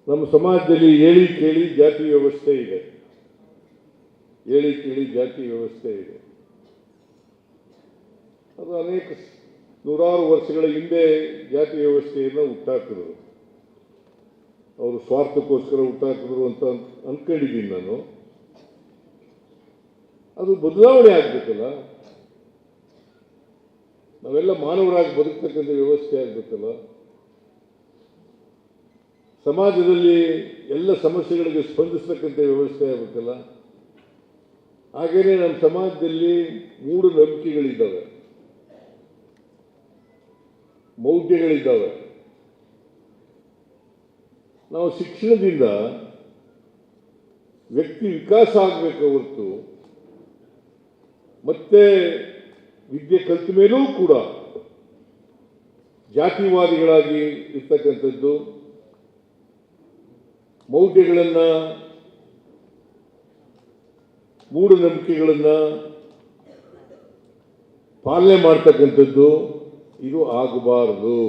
ನಮ್ಮ ಸಮಾಜದಲ್ಲಿ ಹೇಳಿ ಕೇಳಿ ಜಾತಿ ವ್ಯವಸ್ಥೆ ಇದೆ. ಹೇಳಿ ಕೇಳಿ ಜಾತಿ ವ್ಯವಸ್ಥೆ ಇದೆ. ಅದು ಅನೇಕ ನೂರಾರು ವರ್ಷಗಳ ಹಿಂದೆ ಜಾತಿ ವ್ಯವಸ್ಥೆಯನ್ನು ಹುಟ್ಟಾಕಿದ್ರು. ಅವರು ಸ್ವಾರ್ಥಕ್ಕೋಸ್ಕರ ಹುಟ್ಟಾಕಿದ್ರು ಅಂತ ಅಂದ್ಕೊಂಡಿದ್ದೀನಿ ನಾನು. ಅದು ಬದಲಾವಣೆ ಆಗಬೇಕಲ್ಲ. ನಾವೆಲ್ಲ ಮಾನವರಾಗಿ ಬದುಕ್ತಕ್ಕಂಥ ವ್ಯವಸ್ಥೆ ಆಗಬೇಕಲ್ಲ. ಸಮಾಜದಲ್ಲಿ ಎಲ್ಲ ಸಮಸ್ಯೆಗಳಿಗೆ ಸ್ಪಂದಿಸ್ತಕ್ಕಂಥ ವ್ಯವಸ್ಥೆ ಆಗಬೇಕಲ್ಲ. ಹಾಗೆಯೇ ನಮ್ಮ ಸಮಾಜದಲ್ಲಿ ಮೂಢನಂಬಿಕೆಗಳಿದ್ದಾವೆ, ಮೌಢ್ಯಗಳಿದ್ದಾವೆ. ನಾವು ಶಿಕ್ಷಣದಿಂದ ವ್ಯಕ್ತಿ ವಿಕಾಸ ಆಗಬೇಕು ಹೊರತು ಮತ್ತೆ ವಿದ್ಯೆ ಕಲಿತ ಮೇಲೂ ಕೂಡ ಜಾತಿವಾದಿಗಳಾಗಿ ಇರ್ತಕ್ಕಂಥದ್ದು, ಮೌಢ್ಯಗಳನ್ನು, ಮೂಢನಂಬಿಕೆಗಳನ್ನು ಪಾಲನೆ ಮಾಡ್ತಕ್ಕಂಥದ್ದು ಇದು ಆಗಬಾರದು.